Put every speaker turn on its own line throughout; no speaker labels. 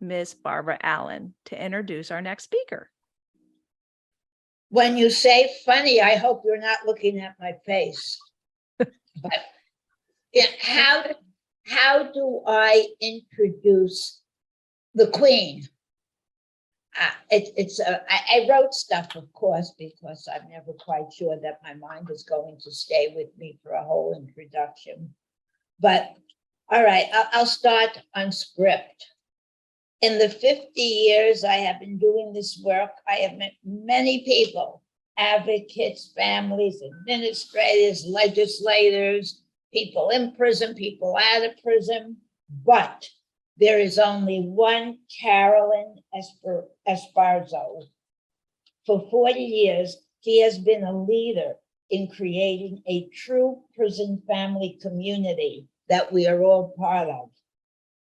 Ms. Barbara Allen to introduce our next speaker.
When you say funny, I hope you're not looking at my face. But yeah, how do I introduce the Queen? I wrote stuff, of course, because I'm never quite sure that my mind is going to stay with me for a whole introduction. But all right, I'll start on script. In the 50 years I have been doing this work, I have met many people, advocates, families, administrators, legislators, people in prison, people out of prison, but there is only one Carolyn Esparza. For 40 years, she has been a leader in creating a true prison family community that we are all part of.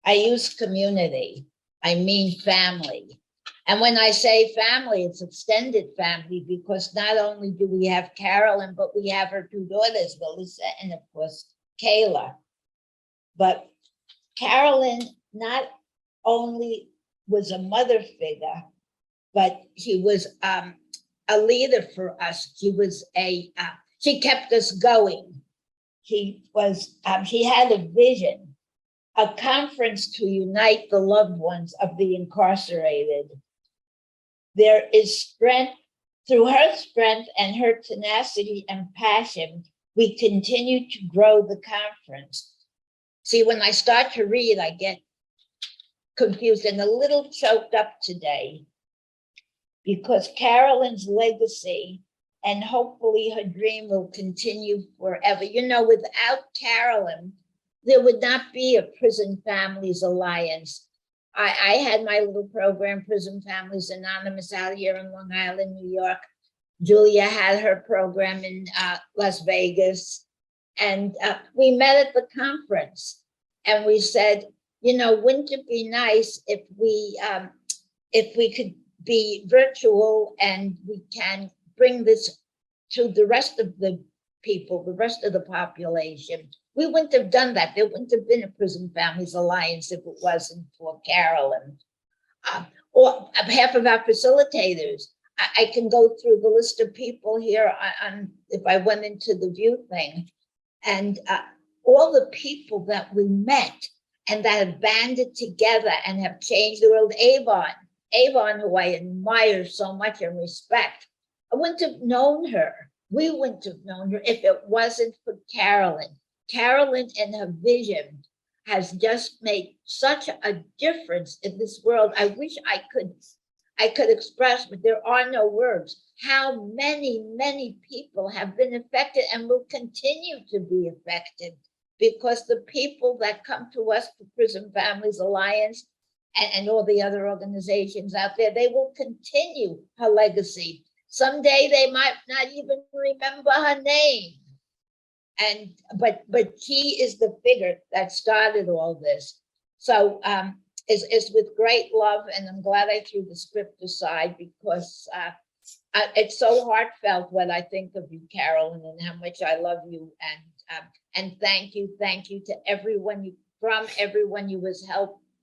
I use community, I mean family. And when I say family, it's extended family, because not only do we have Carolyn, but we have her two daughters, Melissa and of course, Kayla. But Carolyn not only was a mother figure, but she was a leader for us. She was she kept us going. She had a vision, a conference to unite the loved ones of the incarcerated. There is strength, through her strength and her tenacity and passion, we continue to grow the conference. See, when I start to read, I get confused and a little choked up today, because Carolyn's legacy and hopefully her dream will continue forever. You know, without Carolyn, there would not be a Prison Families Alliance. I had my little program, Prison Families Anonymous, out here in Long Island, New York. Julia had her program in Las Vegas. And we met at the conference and we said, you know, wouldn't it be nice if we could be virtual and we can bring this to the rest of the people, the rest of the population. We wouldn't have done that. There wouldn't have been a Prison Families Alliance if it wasn't for Carolyn. Or half of our facilitators. I can go through the list of people here on if I went into the view thing, and all the people that we met and that have banded together and have changed the world. Avon, who I admire so much and respect, I wouldn't have known her. We wouldn't have known her if it wasn't for Carolyn. Carolyn and her vision has just made such a difference in this world. I wish I could express, but there are no words, how many people have been affected and will continue to be affected, because the people that come to us, the Prison Families Alliance and all the other organizations out there, they will continue her legacy. Someday they might not even remember her name. But she is the figure that started all this. So it's with great love, and I'm glad I threw the script aside, because it's so heartfelt when I think of you, Carolyn, and how much I love you. And thank you to everyone everyone you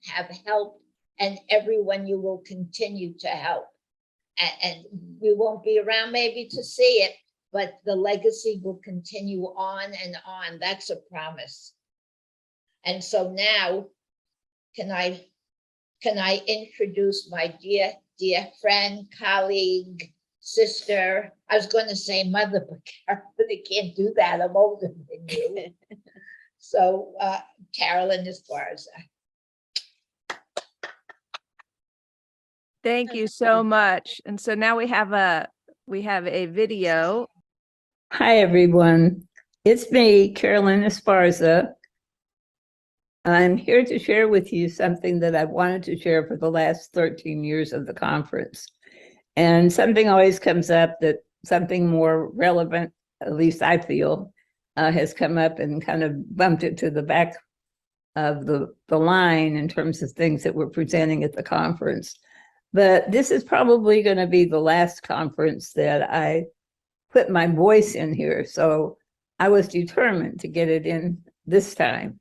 have helped, and everyone you will continue to help. And we won't be around maybe to see it, but the legacy will continue on and on. That's a promise. And so now, can I introduce my dear friend, colleague, sister? I was going to say mother, but I can't do that. I'm older than you. So Carolyn Esparza.
Thank you so much. And so now we have a video.
Hi, everyone. It's me, Carolyn Esparza. I'm here to share with you something that I've wanted to share for the last 13 years of the conference. And something always comes up, that something more relevant, at least I feel, has come up and kind of bumped it to the back of the line in terms of things that we're presenting at the conference. But this is probably going to be the last conference that I put my voice in here. So I was determined to get it in this time.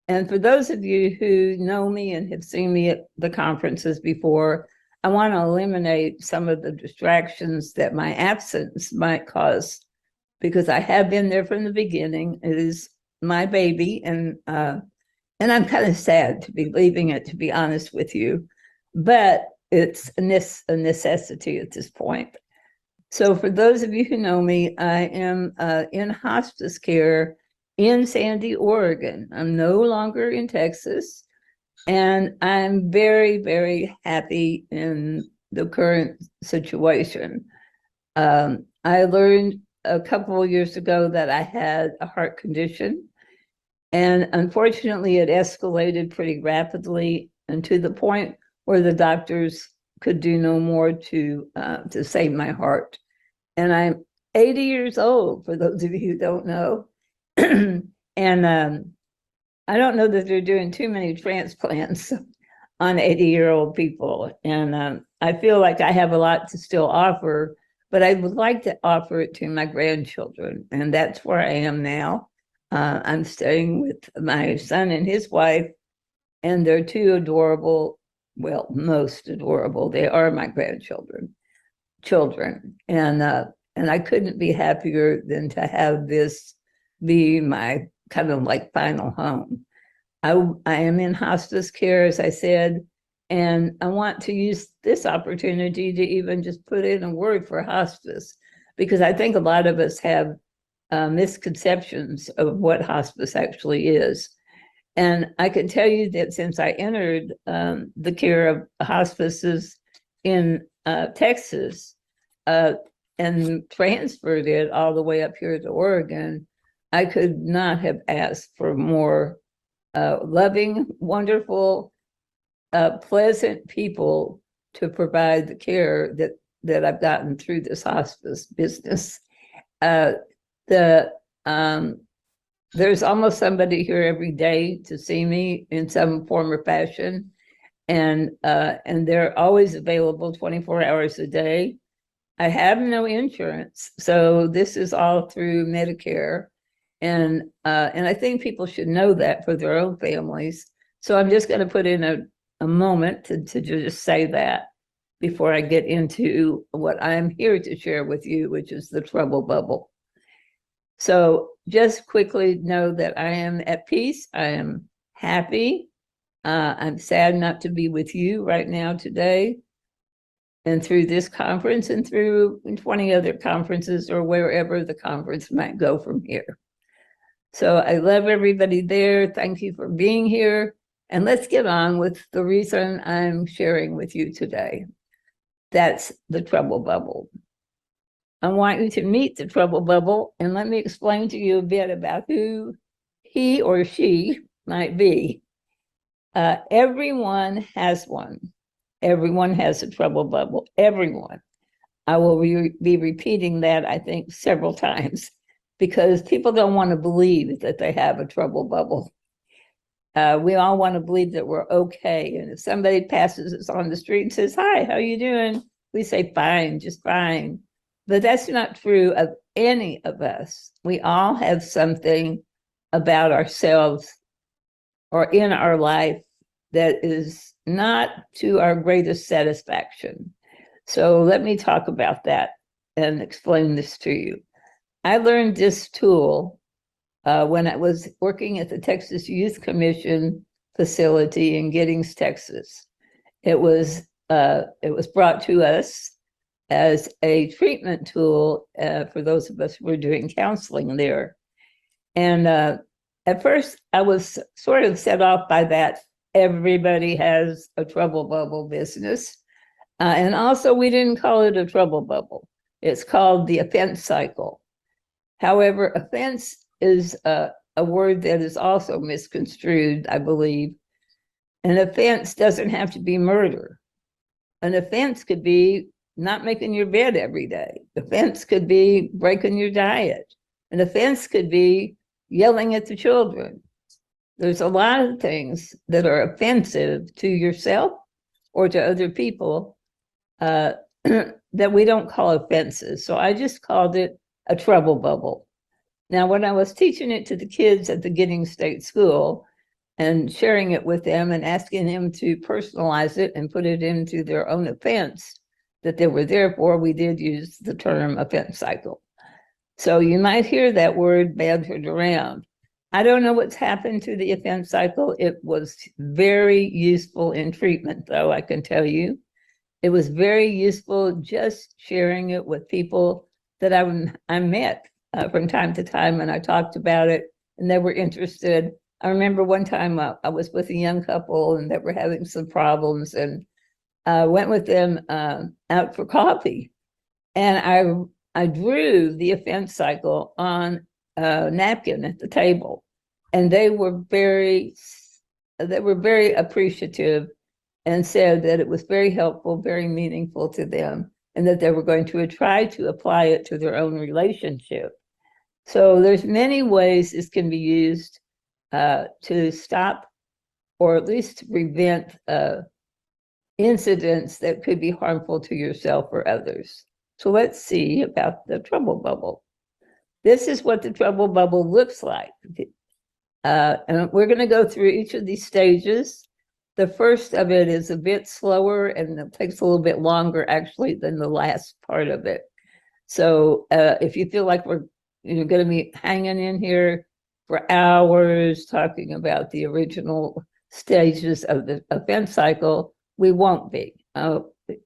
And for those of you who know me and have seen me at the conferences before, I want to eliminate some of the distractions that my absence might cause, because I have been there from the beginning. It is my baby, and I'm kind of sad to be leaving it, to be honest with you, but it's a necessity at this point. So for those of you who know me, I am in hospice care in Sandy, Oregon. I'm no longer in Texas, and I'm very, very happy in the current situation. I learned a couple of years ago that I had a heart condition, and unfortunately it escalated pretty rapidly, and to the point where the doctors could do no more to save my heart. And I'm 80 years old, for those of you who don't know. And I don't know that they're doing too many transplants on 80-year-old people. And I feel like I have a lot to still offer, but I would like to offer it to my grandchildren. And that's where I am now. I'm staying with my son and his wife, and they're two adorable, well, most adorable. They are my grandchildren. And I couldn't be happier than to have this be my kind of like final home. I am in hospice care, as I said, and I want to use this opportunity to even just put in a word for hospice, because I think a lot of us have misconceptions of what hospice actually is. And I can tell you that since I entered the care of hospices in Texas, and transferred it all the way up here to Oregon, I could not have asked for more loving, wonderful, pleasant people to provide the care that I've gotten through this hospice business. There's almost somebody here every day to see me in some form or fashion, and they're always available 24 hours a day. I have no insurance, so this is all through Medicare, and I think people should know that for their own families. So I'm just going to put in a moment to just say that before I get into what I'm here to share with you, which is the trouble bubble. So just quickly know that I am at peace. I am happy. I'm sad not to be with you right now today, and through this conference and through 20 other conferences or wherever the conference might go from here. So I love everybody there. Thank you for being here. And let's get on with the reason I'm sharing with you today. That's the trouble bubble. I want you to meet the trouble bubble, and let me explain to you a bit about who he or she might be. Everyone has one. Everyone has a trouble bubble. Everyone. I will be repeating that, I think, several times, because people don't want to believe that they have a trouble bubble. We all want to believe that we're okay. And if somebody passes us on the street and says, "Hi, how you doing?" we say, "Fine, just fine." But that's not true of any of us. We all have something about ourselves or in our life that is not to our greatest satisfaction. So let me talk about that and explain this to you. I learned this tool when I was working at the Texas Youth Commission facility in Giddings, Texas. It was brought to us as a treatment tool for those of us who were doing counseling there. And at first, I was sort of set off by that. Everybody has a trouble bubble business. And also, we didn't call it a trouble bubble. It's called the offense cycle. However, offense is a word that is also misconstrued, I believe. An offense doesn't have to be murder. An offense could be not making your bed every day. Offense could be breaking your diet. An offense could be yelling at the children. There's a lot of things that are offensive to yourself or to other people that we don't call offenses. So I just called it a trouble bubble. Now, when I was teaching it to the kids at the Giddings State School, and sharing it with them and asking them to personalize it and put it into their own offense that they were there for. We did use the term offense cycle. So you might hear that word bantered around. I don't know what's happened to the offense cycle. It was very useful in treatment, though, I can tell you. It was very useful just sharing it with people that I met from time to time, and I talked about it and they were interested. I remember one time I was with a young couple and they were having some problems, and I went with them out for coffee, and I drew the offense cycle on a napkin at the table, and they were very appreciative and said that it was very helpful, very meaningful to them, and that they were going to try to apply it to their own relationship. So there's many ways this can be used to stop or at least to prevent incidents that could be harmful to yourself or others. So let's see about the trouble bubble. This is what the trouble bubble looks like. And we're going to go through each of these stages. The first of it is a bit slower and it takes a little bit longer actually than the last part of it. So if you feel like we're going to be hanging in here for hours talking about the original stages of the offense cycle, we won't be,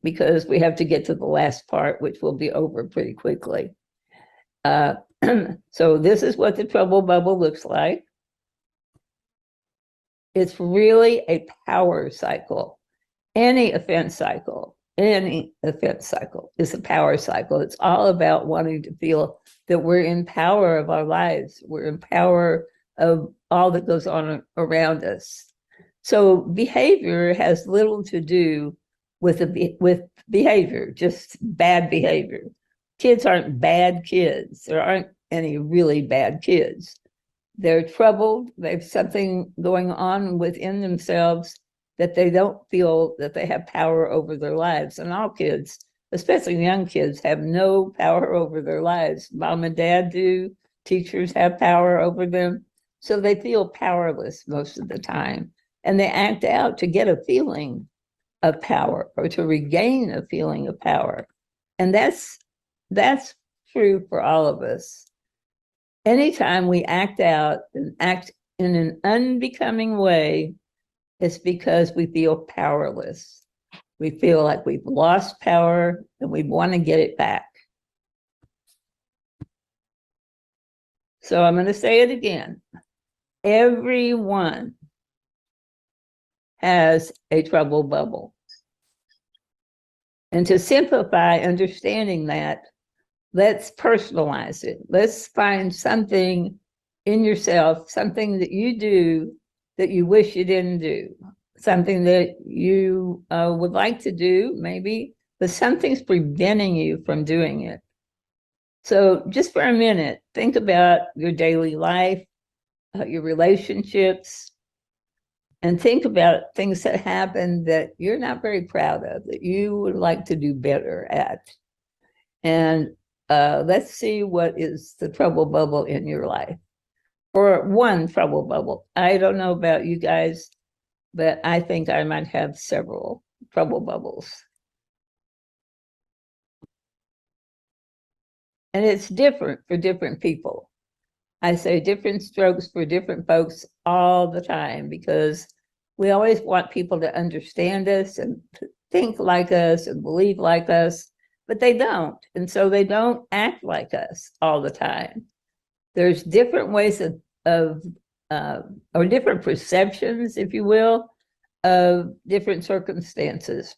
because we have to get to the last part, which will be over pretty quickly. So this is what the trouble bubble looks like. It's really a power cycle. Any offense cycle is a power cycle. It's all about wanting to feel that we're in power of our lives. We're in power of all that goes on around us. So behavior has little to do with behavior, just bad behavior. Kids aren't bad kids. There aren't any really bad kids. They're troubled. They have something going on within themselves that they don't feel that they have power over their lives. And all kids, especially young kids, have no power over their lives. Mom and dad do. Teachers have power over them. So they feel powerless most of the time. And they act out to get a feeling of power or to regain a feeling of power. And that's true for all of us. Anytime we act out and act in an unbecoming way, it's because we feel powerless. We feel like we've lost power and we want to get it back. So I'm going to say it again. Everyone has a trouble bubble. And to simplify understanding that, let's personalize it. Let's find something in yourself, something that you do that you wish you didn't do, something that you would like to do, maybe, but something's preventing you from doing it. So just for a minute, think about your daily life, your relationships, and think about things that happen that you're not very proud of, that you would like to do better at. And let's see what is the trouble bubble in your life. Or one trouble bubble. I don't know about you guys, but I think I might have several trouble bubbles. And it's different for different people. I say different strokes for different folks all the time, because we always want people to understand us and think like us and believe like us, but they don't. And so they don't act like us all the time. There's different ways or different perceptions, if you will, of different circumstances.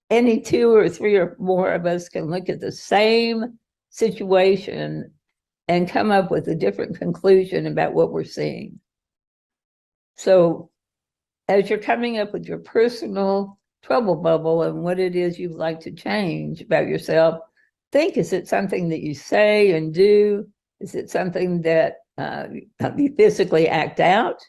Any two or three or more of us can look at the same situation and come up with a different conclusion about what we're seeing. So as you're coming up with your personal trouble bubble and what it is you'd like to change about yourself, think, is it something that you say and do? Is it something that you physically act out?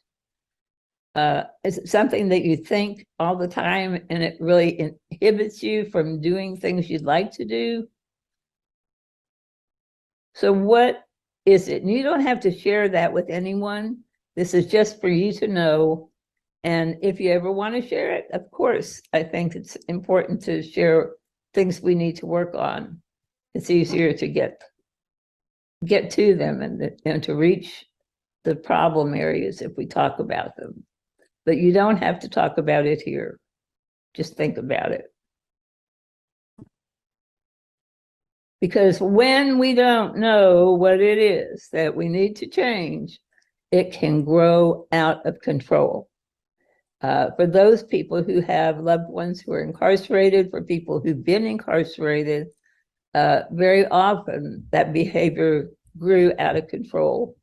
Is it something that you think all the time and it really inhibits you from doing things you'd like to do? So what is it? And you don't have to share that with anyone. This is just for you to know. And if you ever want to share it, of course, I think it's important to share things we need to work on. It's easier to get to them and to reach the problem areas if we talk about them. But you don't have to talk about it here. Just think about it. Because when we don't know what it is that we need to change, it can grow out of control. For those people who have loved ones who are incarcerated, for people who've been incarcerated, very often that behavior grew out of control.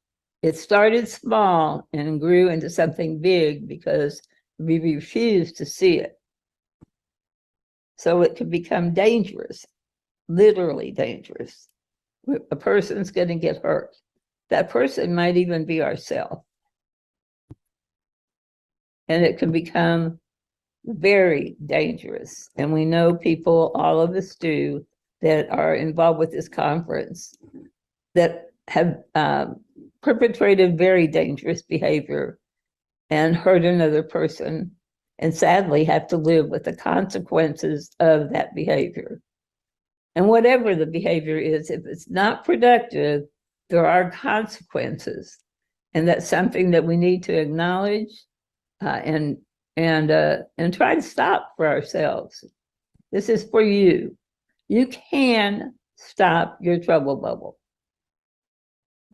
It started small and grew into something big because we refused to see it. So it can become dangerous, literally dangerous. A person's going to get hurt. That person might even be ourselves. And it can become very dangerous. And we know people, all of us do, that are involved with this conference that have perpetrated very dangerous behavior and hurt another person, and sadly have to live with the consequences of that behavior. And whatever the behavior is, if it's not productive, there are consequences. And that's something that we need to acknowledge and try to stop for ourselves. This is for you. You can stop your trouble bubble.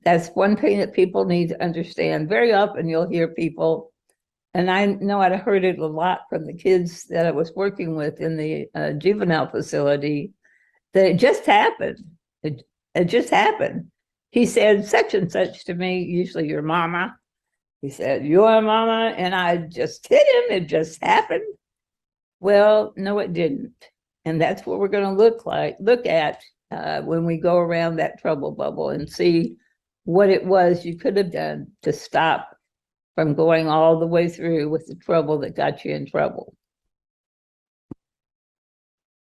That's one thing that people need to understand. Very often you'll hear people, and I know I'd heard it a lot from the kids that I was working with in the juvenile facility, that it just happened. It just happened. He said such and such to me, usually your mama. He said, your mama, and I just hit him. It just happened. Well, no, it didn't. And that's what we're going to look at when we go around that trouble bubble and see what it was you could have done to stop from going all the way through with the trouble that got you in trouble.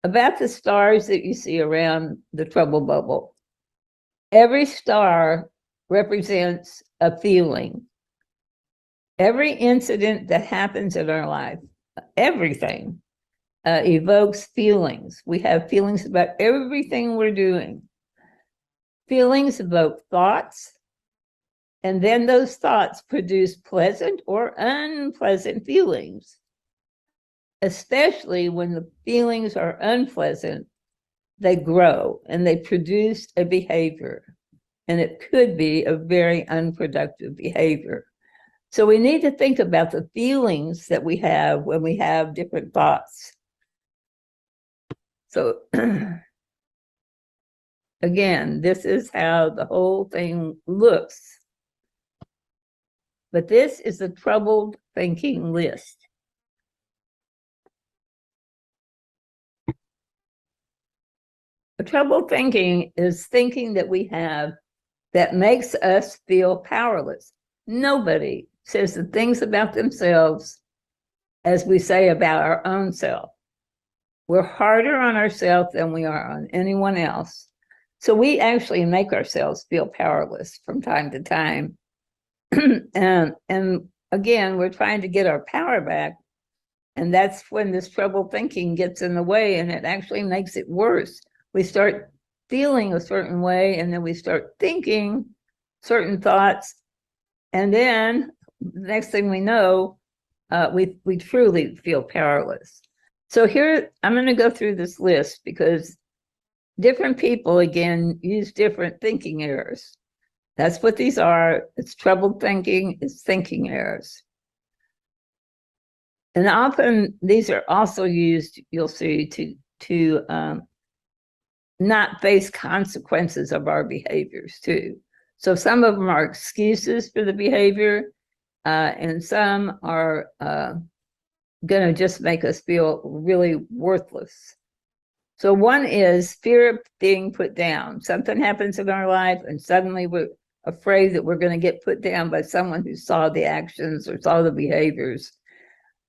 About the stars that you see around the trouble bubble, every star represents a feeling. Every incident that happens in our life, everything evokes feelings. We have feelings about everything we're doing. Feelings evoke thoughts, and then those thoughts produce pleasant or unpleasant feelings. Especially when the feelings are unpleasant, they grow and they produce a behavior, and it could be a very unproductive behavior. So we need to think about the feelings that we have when we have different thoughts. So again, this is how the whole thing looks. But this is the troubled thinking list. The troubled thinking is thinking that we have that makes us feel powerless. Nobody says the things about themselves as we say about our own self. We're harder on ourselves than we are on anyone else. So we actually make ourselves feel powerless from time to time. and again, we're trying to get our power back. And that's when this troubled thinking gets in the way, and it actually makes it worse. We start feeling a certain way, and then we start thinking certain thoughts. And then the next thing we know, we truly feel powerless. So here, I'm going to go through this list because different people, again, use different thinking errors. That's what these are. It's troubled thinking, it's thinking errors. And often these are also used, you'll see, to not face consequences of our behaviors too. So some of them are excuses for the behavior, and some are going to just make us feel really worthless. So one is fear of being put down. Something happens in our life and suddenly we're afraid that we're going to get put down by someone who saw the actions or saw the behaviors,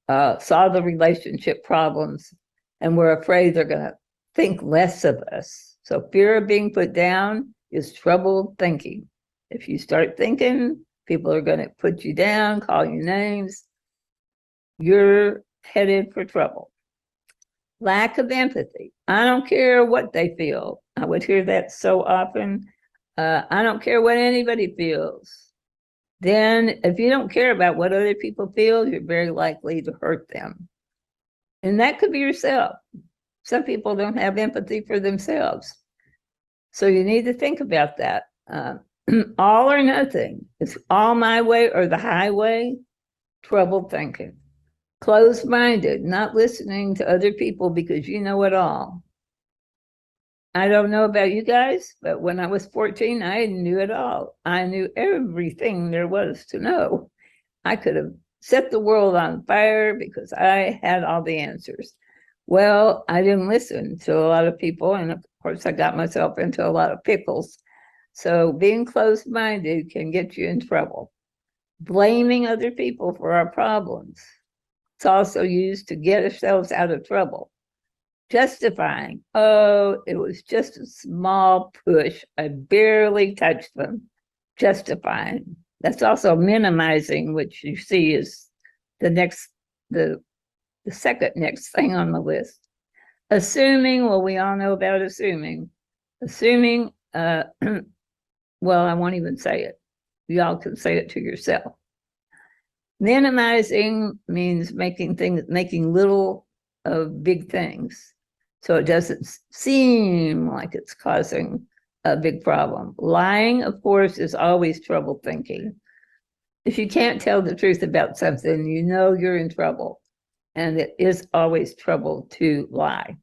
saw the relationship problems, and we're afraid they're going to think less of us. So fear of being put down is troubled thinking. If you start thinking, people are going to put you down, call you names. You're headed for trouble. Lack of empathy. I don't care what they feel. I would hear that so often. I don't care what anybody feels. Then if you don't care about what other people feel, you're very likely to hurt them. And that could be yourself. Some people don't have empathy for themselves. So you need to think about that. All or nothing. It's all my way or the highway. Trouble thinking. Closed-minded, not listening to other people because you know it all. I don't know about you guys, but when I was 14, I knew it all. I knew everything there was to know. I could have set the world on fire because I had all the answers. Well, I didn't listen to a lot of people, and of course, I got myself into a lot of pickles. So being closed-minded can get you in trouble. Blaming other people for our problems. It's also used to get ourselves out of trouble. Justifying, oh, it was just a small push. I barely touched them. Justifying. That's also minimizing, which you see is the second next thing on the list. Assuming, well, we all know about assuming. Assuming, well, I won't even say it. Y'all can say it to yourself. Minimizing means making little of big things. So it doesn't seem like it's causing a big problem. Lying, of course, is always trouble thinking. If you can't tell the truth about something, you know you're in trouble. And it is always trouble to lie.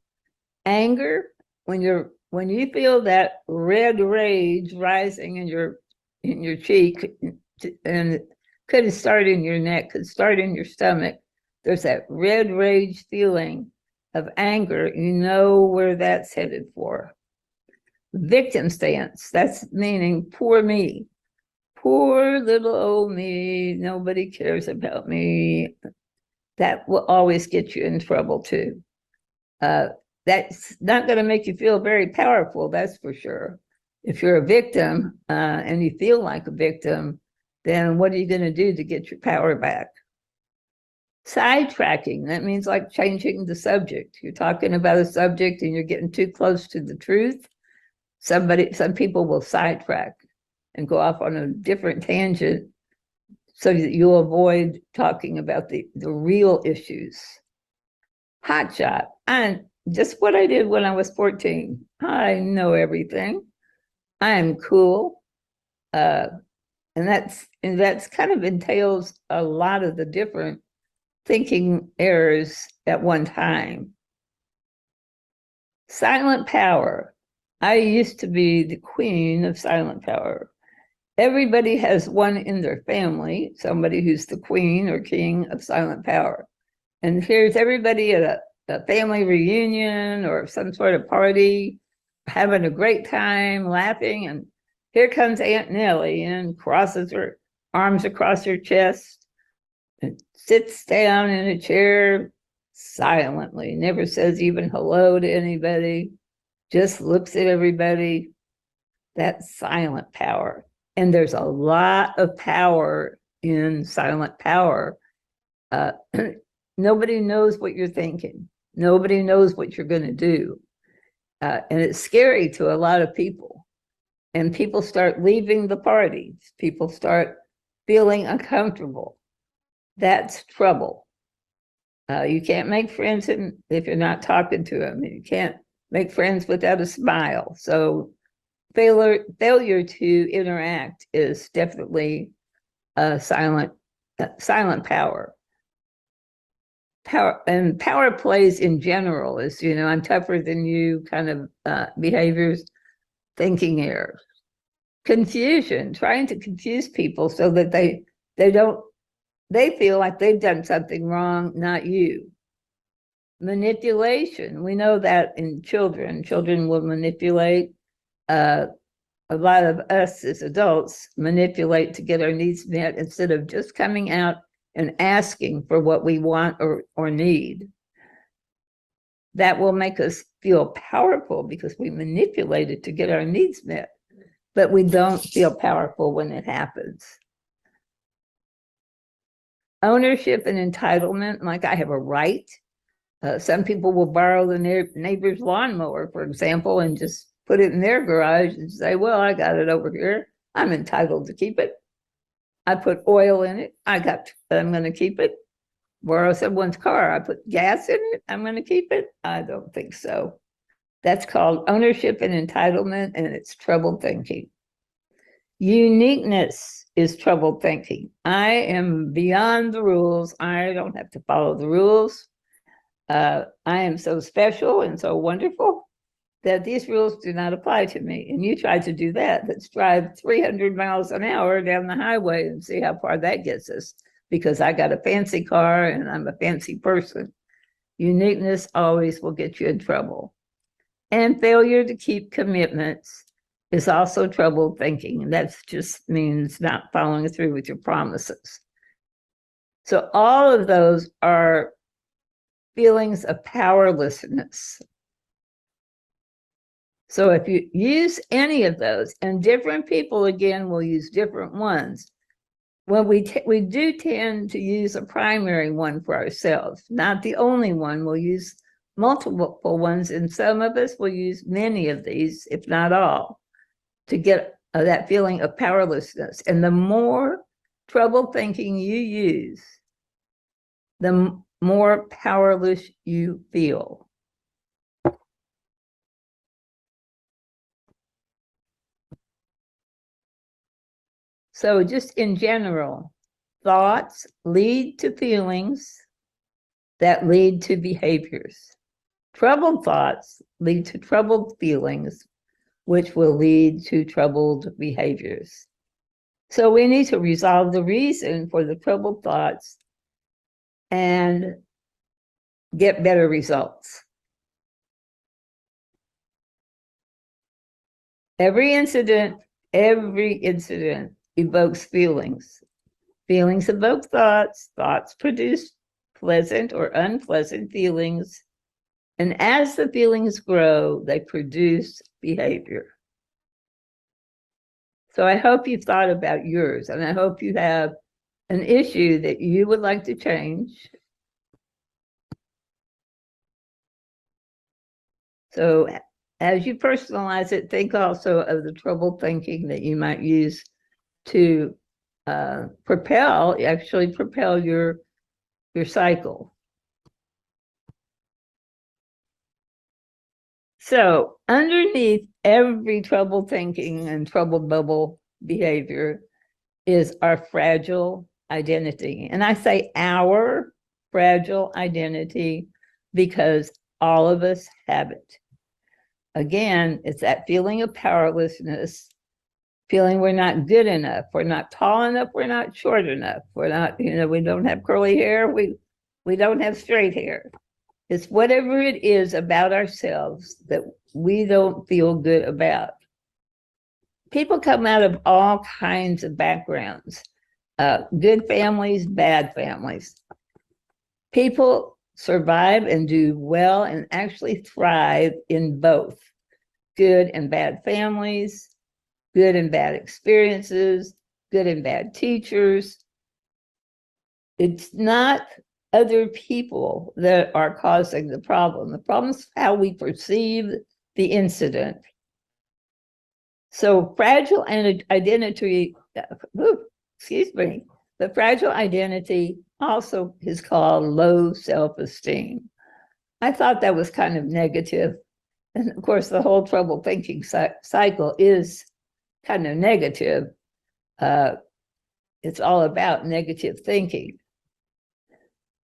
Anger, when you feel that red rage rising in your cheek, and it could start in your neck, could start in your stomach. There's that red rage feeling of anger. You know where that's headed for. Victim stance, that's meaning poor me. Poor little old me, nobody cares about me. That will always get you in trouble too. That's not going to make you feel very powerful, that's for sure. If you're a victim and you feel like a victim, then what are you going to do to get your power back? Sidetracking, that means like changing the subject. You're talking about a subject and you're getting too close to the truth. Some people will sidetrack and go off on a different tangent so that you'll avoid talking about the real issues. Hotshot, and just what I did when I was 14. I know everything. I am cool. And that's kind of entails a lot of the different thinking errors at one time. Silent power. I used to be the queen of silent power. Everybody has one in their family, somebody who's the queen or king of silent power. And here's everybody at a family reunion or some sort of party, having a great time, laughing, and here comes Aunt Nellie and crosses her arms across her chest and sits down in a chair silently, never says even hello to anybody, just looks at everybody. That's silent power. And there's a lot of power in silent power. Nobody knows what you're thinking. Nobody knows what you're going to do. And it's scary to a lot of people. And people start leaving the parties. People start feeling uncomfortable. That's trouble. You can't make friends if you're not talking to them. You can't make friends without a smile. So failure to interact is definitely silent power. Power plays in general is, I'm tougher than you kind of behaviors, thinking errors. Confusion, trying to confuse people so that they feel like they've done something wrong, not you. Manipulation, we know that in children will manipulate. A lot of us as adults manipulate to get our needs met instead of just coming out and asking for what we want or need. That will make us feel powerful because we manipulated to get our needs met. but we don't feel powerful when it happens. Ownership and entitlement, like I have a right. Some people will borrow the neighbor's lawnmower, for example, and just put it in their garage and say, well, I got it over here. I'm entitled to keep it. I put oil in it. I'm going to keep it. Borrow someone's car. I put gas in it. I'm going to keep it. I don't think so. That's called ownership and entitlement, and it's troubled thinking. Uniqueness is troubled thinking. I am beyond the rules. I don't have to follow the rules. I am so special and so wonderful that these rules do not apply to me. And you try to do that. Let's drive 300 miles an hour down the highway and see how far that gets us, because I got a fancy car and I'm a fancy person. Uniqueness always will get you in trouble. And failure to keep commitments is also troubled thinking. And that just means not following through with your promises. So all of those are feelings of powerlessness. So if you use any of those, and different people, again, will use different ones, well, we do tend to use a primary one for ourselves, not the only one. We'll use multiple ones, and some of us will use many of these, if not all, to get that feeling of powerlessness. And the more troubled thinking you use, the more powerless you feel. So just in general, thoughts lead to feelings that lead to behaviors. Troubled thoughts lead to troubled feelings, which will lead to troubled behaviors. So we need to resolve the reason for the troubled thoughts and get better results. Every incident evokes feelings. Feelings evoke thoughts. Thoughts produce pleasant or unpleasant feelings. And as the feelings grow, they produce behavior. So I hope you've thought about yours, and I hope you have an issue that you would like to change. So as you personalize it, think also of the troubled thinking that you might use to propel your cycle. So underneath every troubled thinking and troubled bubble behavior is our fragile identity. And I say our fragile identity because all of us have it. Again, it's that feeling of powerlessness, feeling we're not good enough, we're not tall enough, we're not short enough, we're not, we don't have curly hair, we don't have straight hair. It's whatever it is about ourselves that we don't feel good about. People come out of all kinds of backgrounds, good families, bad families. People survive and do well and actually thrive in both good and bad families, good and bad experiences, good and bad teachers. It's not other people that are causing the problem. The problem is how we perceive the incident. So fragile identity, the fragile identity also is called low self-esteem. I thought that was kind of negative. And of course, the whole troubled thinking cycle is kind of negative. It's all about negative thinking.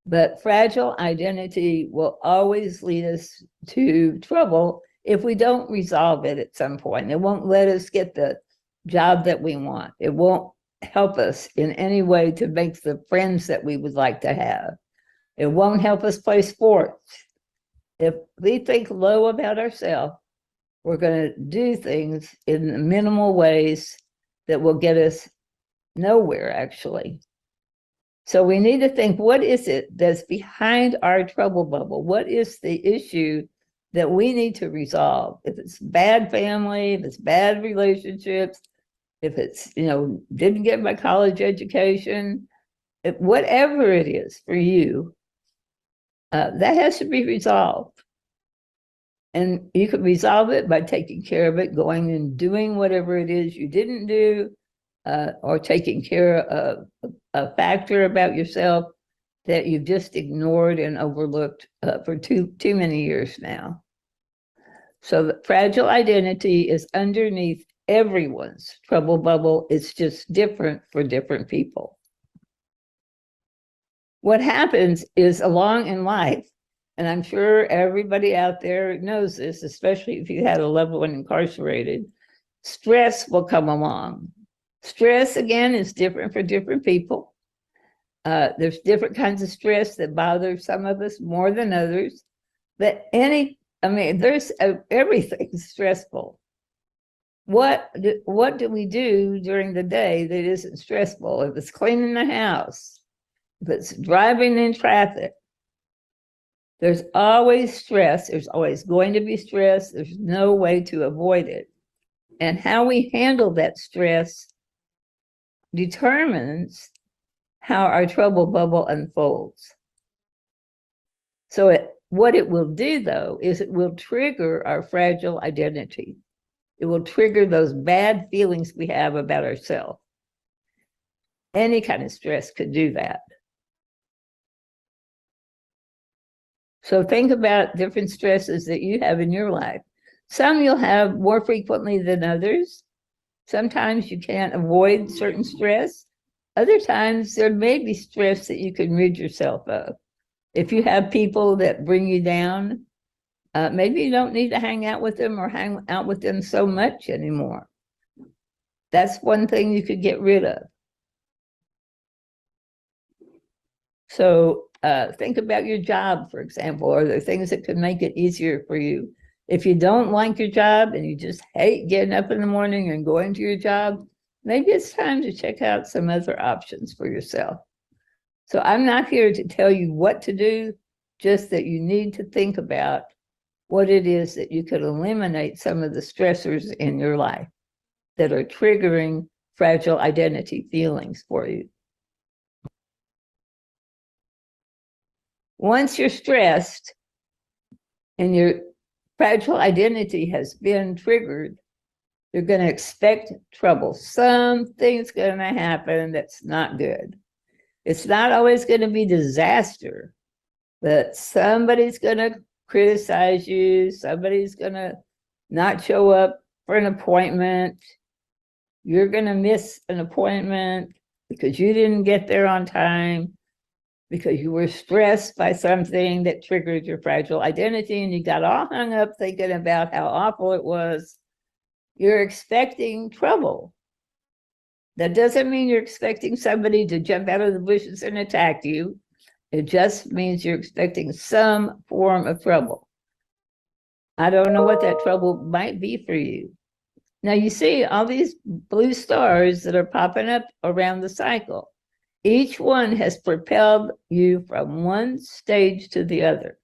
But fragile identity will always lead us to trouble if we don't resolve it at some point. It won't let us get the job that we want. It won't help us in any way to make the friends that we would like to have. It won't help us play sports. If we think low about ourselves, we're going to do things in minimal ways that will get us nowhere, actually. So we need to think, what is it that's behind our trouble bubble? What is the issue that we need to resolve. If it's bad family, if it's bad relationships, if it's, didn't get my college education, whatever it is for you, that has to be resolved. And you can resolve it by taking care of it, going and doing whatever it is you didn't do, or taking care of a factor about yourself that you've just ignored and overlooked for too many years now. So the fragile identity is underneath everyone's trouble bubble. It's just different for different people. What happens is along in life, and I'm sure everybody out there knows this, especially if you had a loved one incarcerated, stress will come along. Stress, again, is different for different people. There's different kinds of stress that bother some of us more than others. But there's everything's stressful. What do we do during the day that isn't stressful? If it's cleaning the house, if it's driving in traffic, there's always stress. There's always going to be stress. There's no way to avoid it. And how we handle that stress determines how our trouble bubble unfolds. So what it will do, though, is it will trigger our fragile identity. It will trigger those bad feelings we have about ourselves. Any kind of stress could do that. So think about different stresses that you have in your life. Some you'll have more frequently than others. Sometimes you can't avoid certain stress. Other times there may be stress that you can rid yourself of. If you have people that bring you down, maybe you don't need to hang out with them or hang out with them so much anymore. That's one thing you could get rid of. So think about your job, for example. Are there things that could make it easier for you? If you don't like your job and you just hate getting up in the morning and going to your job, maybe it's time to check out some other options for yourself. So I'm not here to tell you what to do, just that you need to think about what it is that you could eliminate some of the stressors in your life that are triggering fragile identity feelings for you. Once you're stressed and your fragile identity has been triggered, you're going to expect trouble. Something's going to happen that's not good. It's not always going to be disaster, but somebody's going to criticize you. Somebody's going to not show up for an appointment. You're going to miss an appointment because you didn't get there on time, because you were stressed by something that triggered your fragile identity and you got all hung up thinking about how awful it was. You're expecting trouble. That doesn't mean you're expecting somebody to jump out of the bushes and attack you. It just means you're expecting some form of trouble. I don't know what that trouble might be for you. Now you see all these blue stars that are popping up around the cycle. Each one has propelled you from one stage to the other.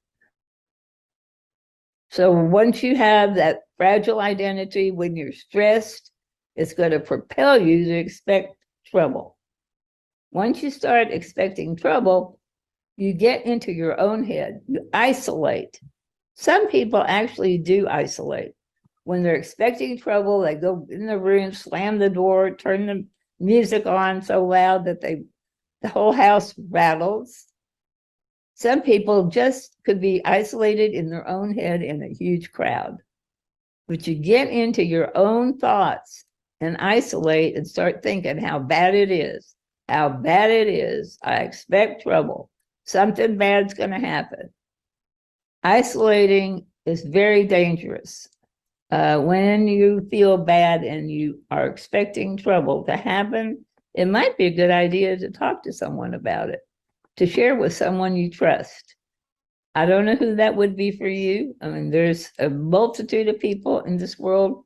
So once you have that fragile identity, when you're stressed, it's going to propel you to expect trouble. Once you start expecting trouble, you get into your own head. You isolate. Some people actually do isolate. When they're expecting trouble, they go in the room, slam the door, turn the music on so loud that the whole house rattles. Some people just could be isolated in their own head in a huge crowd. But you get into your own thoughts and isolate and start thinking how bad it is. How bad it is. I expect trouble. Something bad's going to happen. Isolating is very dangerous. When you feel bad and you are expecting trouble to happen, it might be a good idea to talk to someone about it, to share with someone you trust. I don't know who that would be for you. I mean, there's a multitude of people in this world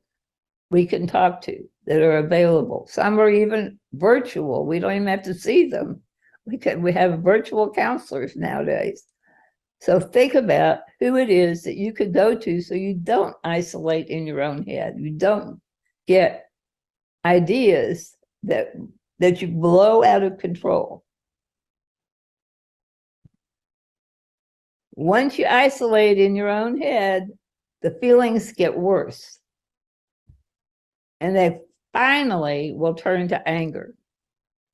we can talk to that are available. Some are even virtual. We don't even have to see them. We have virtual counselors nowadays. So think about who it is that you could go to so you don't isolate in your own head. You don't get ideas that you blow out of control. Once you isolate in your own head, the feelings get worse. And they finally will turn to anger.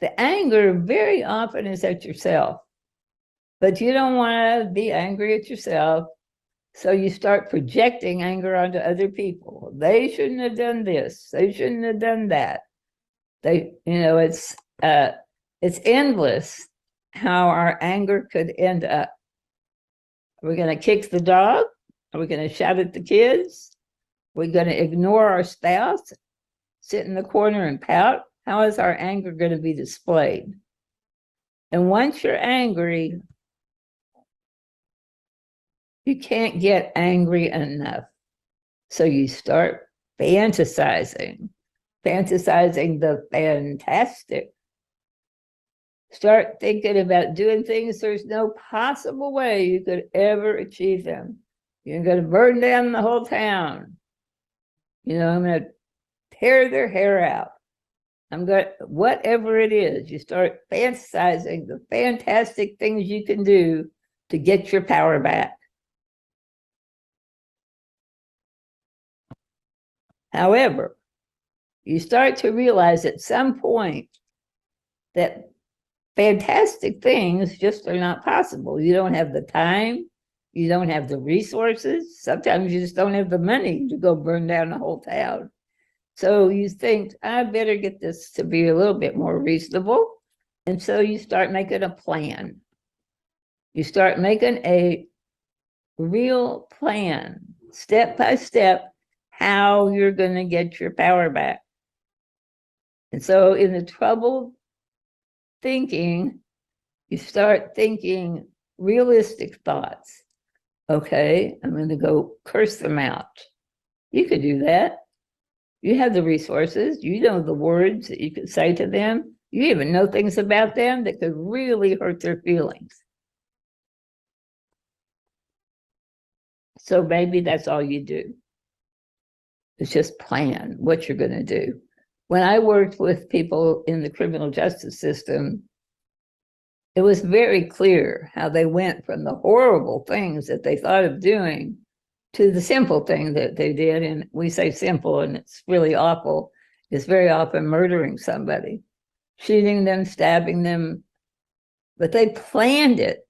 The anger very often is at yourself, but you don't want to be angry at yourself. So you start projecting anger onto other people. They shouldn't have done this. They shouldn't have done that. It's endless how our anger could end up. Are we going to kick the dog? Are we going to shout at the kids? Are we going to ignore our spouse, sit in the corner and pout? How is our anger going to be displayed? And once you're angry, you can't get angry enough. So you start fantasizing the fantastic. Start thinking about doing things there's no possible way you could ever achieve them. You're going to burn down the whole town. I'm going to tear their hair out. Whatever it is, you start fantasizing the fantastic things you can do to get your power back. However, you start to realize at some point that fantastic things just are not possible. You don't have the time. You don't have the resources. Sometimes you just don't have the money to go burn down the whole town. So you think, I better get this to be a little bit more reasonable. And so you start making a plan. You start making a real plan, step by step, how you're going to get your power back. And so in the troubled thinking, you start thinking realistic thoughts. Okay, I'm going to go curse them out. You could do that. You have the resources. You know the words that you could say to them. You even know things about them that could really hurt their feelings. So maybe that's all you do. It's just plan what you're going to do. When I worked with people in the criminal justice system, it was very clear how they went from the horrible things that they thought of doing to the simple thing that they did. And we say simple, and it's really awful. It's very often murdering somebody, shooting them, stabbing them, but they planned it.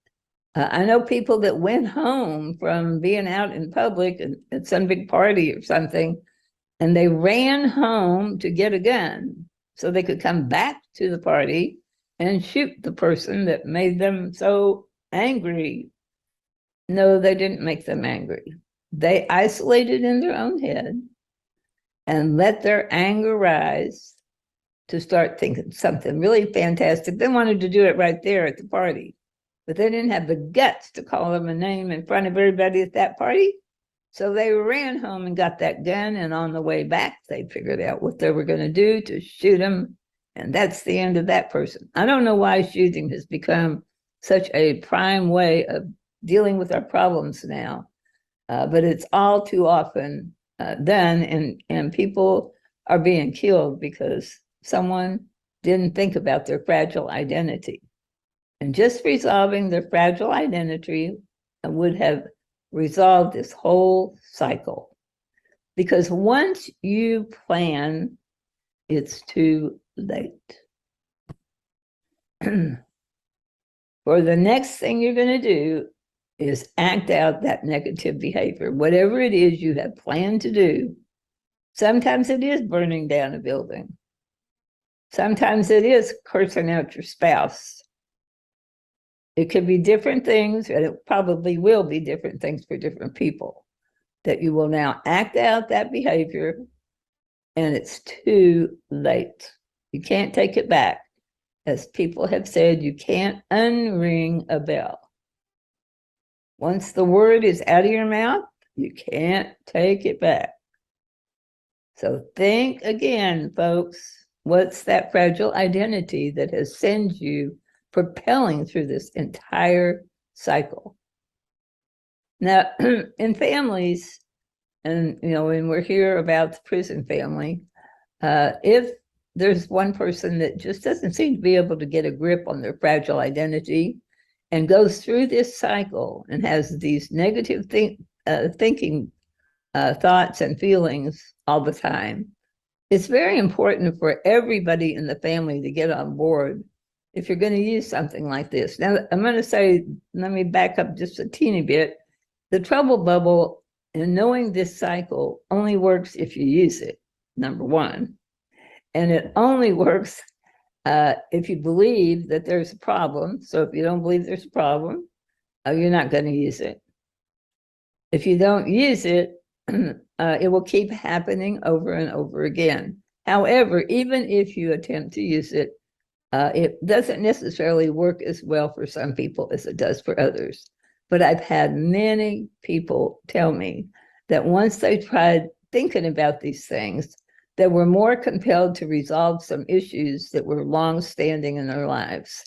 I know people that went home from being out in public at some big party or something, and they ran home to get a gun so they could come back to the party and shoot the person that made them so angry. No, they didn't make them angry. They isolated in their own head and let their anger rise to start thinking something really fantastic. They wanted to do it right there at the party, but they didn't have the guts to call them a name in front of everybody at that party. So they ran home and got that gun, and on the way back, they figured out what they were going to do to shoot him, and that's the end of that person. I don't know why shooting has become such a prime way of dealing with our problems now, but it's all too often done, and people are being killed because someone didn't think about their fragile identity. And just resolving their fragile identity would have resolved this whole cycle. Because once you plan, it's too late. For the next thing you're going to do is act out that negative behavior, whatever it is you have planned to do. Sometimes it is burning down a building. Sometimes it is cursing out your spouse. It could be different things, and it probably will be different things for different people, that you will now act out that behavior, and it's too late. You can't take it back. As people have said, you can't unring a bell. Once the word is out of your mouth, you can't take it back. So think again, folks. What's that fragile identity that has sent you propelling through this entire cycle? Now, in families, and when we're here about the prison family, if there's one person that just doesn't seem to be able to get a grip on their fragile identity and goes through this cycle and has these negative thinking thoughts and feelings all the time, it's very important for everybody in the family to get on board if you're going to use something like this. Now, I'm going to say, let me back up just a teeny bit. The trouble bubble and knowing this cycle only works if you use it, number one. And it only works if you believe that there's a problem. So if you don't believe there's a problem, you're not going to use it. If you don't use it, it will keep happening over and over again. However, even if you attempt to use it, it doesn't necessarily work as well for some people as it does for others. But I've had many people tell me that once they tried thinking about these things, they were more compelled to resolve some issues that were long-standing in their lives.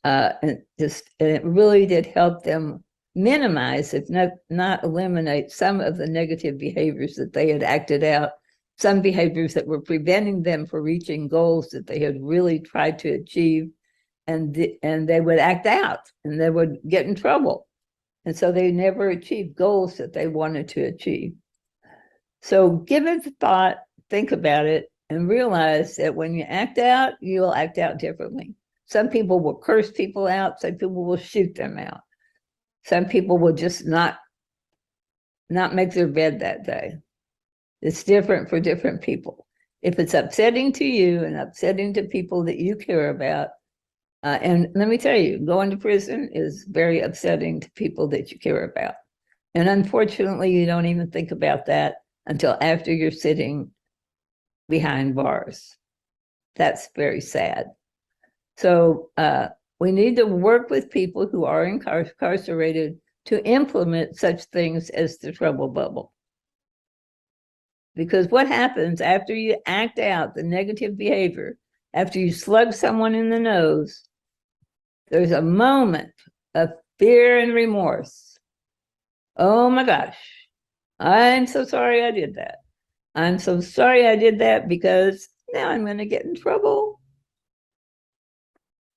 And it really did help them minimize, if not eliminate, some of the negative behaviors that they had acted out, some behaviors that were preventing them from reaching goals that they had really tried to achieve, and they would act out and they would get in trouble. And so they never achieved goals that they wanted to achieve. So give it a thought, think about it, and realize that when you act out, you'll act out differently. Some people will curse people out, some people will shoot them out. Some people will just not make their bed that day. It's different for different people. If it's upsetting to you and upsetting to people that you care about, and let me tell you, going to prison is very upsetting to people that you care about. And unfortunately, you don't even think about that until after you're sitting behind bars. That's very sad. So we need to work with people who are incarcerated to implement such things as the trouble bubble. Because what happens after you act out the negative behavior, after you slug someone in the nose, there's a moment of fear and remorse. Oh my gosh, I'm so sorry I did that. I'm so sorry I did that because now I'm going to get in trouble.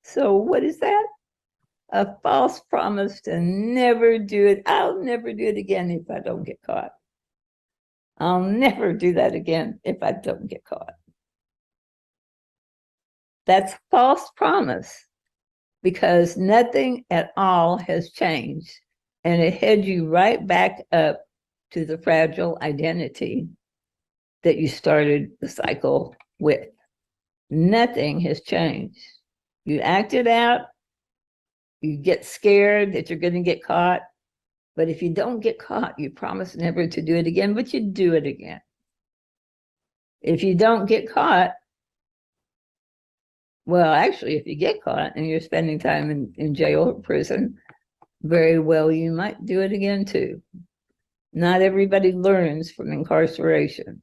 So what is that? A false promise to never do it. I'll never do it again if I don't get caught. I'll never do that again if I don't get caught. That's false promise because nothing at all has changed. And it heads you right back up to the fragile identity that you started the cycle with. Nothing has changed. You act it out, you get scared that you're going to get caught, but if you don't get caught, you promise never to do it again, but you do it again. If you don't get caught, well, actually, if you get caught and you're spending time in jail or prison, very well, you might do it again too. Not everybody learns from incarceration.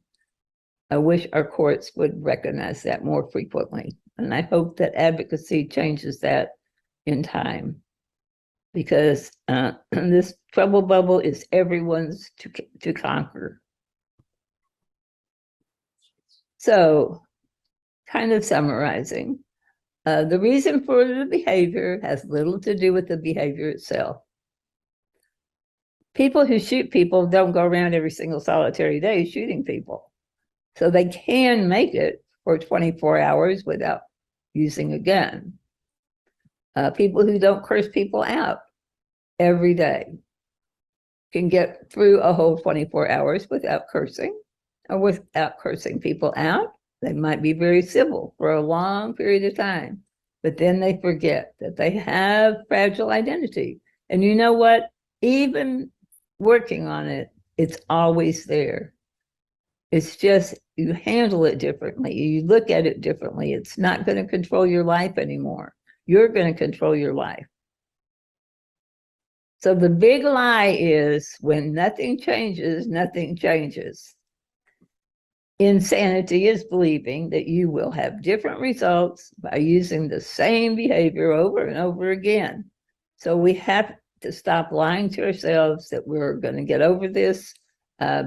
I wish our courts would recognize that more frequently. And I hope that advocacy changes that in time, because this trouble bubble is everyone's to conquer. So, kind of summarizing, the reason for the behavior has little to do with the behavior itself. People who shoot people don't go around every single solitary day shooting people. So they can make it for 24 hours without using a gun. People who don't curse people out every day can get through a whole 24 hours without cursing or without cursing people out. They might be very civil for a long period of time, but then they forget that they have fragile identity. And you know what? Even working on it, it's always there. It's just you handle it differently. You look at it differently. It's not going to control your life anymore. You're going to control your life. So the big lie is when nothing changes, nothing changes. Insanity is believing that you will have different results by using the same behavior over and over again. So we have to stop lying to ourselves that we're going to get over this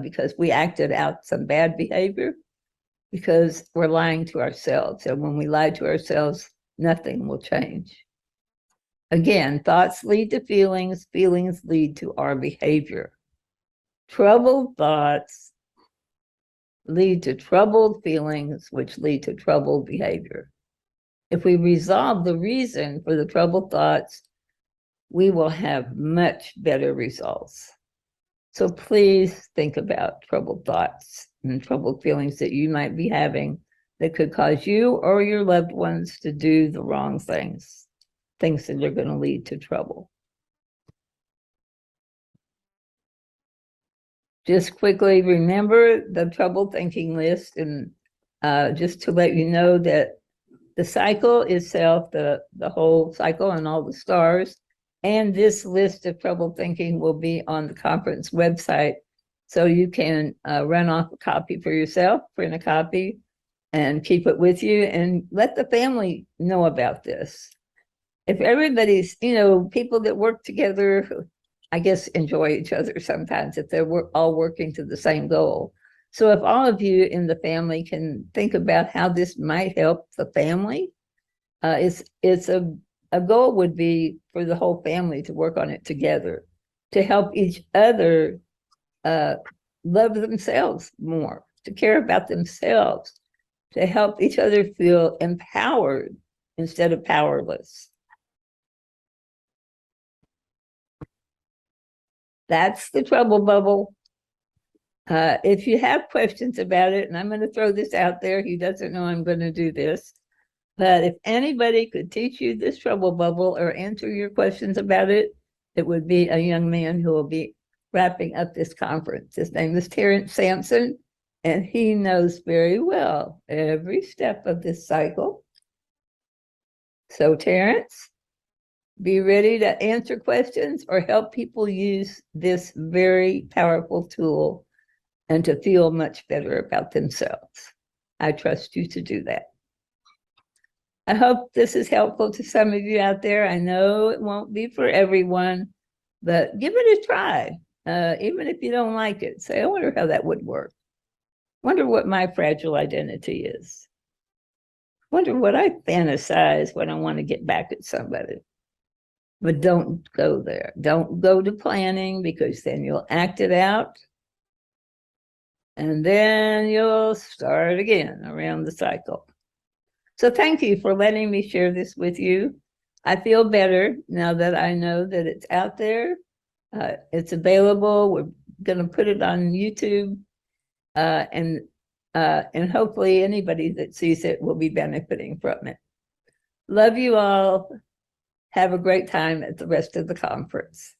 because we acted out some bad behavior, because we're lying to ourselves. And when we lie to ourselves, nothing will change. Again, thoughts lead to feelings, feelings lead to our behavior. Troubled thoughts lead to troubled feelings, which lead to troubled behavior. If we resolve the reason for the troubled thoughts, we will have much better results. So please think about troubled thoughts and troubled feelings that you might be having that could cause you or your loved ones to do the wrong things, things that are going to lead to trouble. Just quickly remember the troubled thinking list, and just to let you know that the cycle itself, the whole cycle and all the stars, and this list of troubled thinking will be on the conference website. So you can run off a copy for yourself, print a copy, and keep it with you, and let the family know about this. If everybody's, people that work together, I guess, enjoy each other sometimes if they're all working to the same goal. So if all of you in the family can think about how this might help the family, it's a goal would be for the whole family to work on it together, to help each other love themselves more, to care about themselves, to help each other feel empowered instead of powerless. That's the trouble bubble. If you have questions about it, and I'm going to throw this out there, he doesn't know I'm going to do this, but if anybody could teach you this trouble bubble or answer your questions about it, it would be a young man who will be wrapping up this conference. His name is Terrence Sampson, and he knows very well every step of this cycle. So Terrence, be ready to answer questions or help people use this very powerful tool and to feel much better about themselves. I trust you to do that. I hope this is helpful to some of you out there. I know it won't be for everyone, but give it a try. Even if you don't like it, say, I wonder how that would work. Wonder what my fragile identity is. Wonder what I fantasize when I want to get back at somebody. But don't go there. Don't go to planning, because then you'll act it out. And then you'll start again around the cycle. So thank you for letting me share this with you. I feel better now that I know that it's out there. It's available. We're going to put it on YouTube. And hopefully anybody that sees it will be benefiting from it. Love you all. Have a great time at the rest of the conference.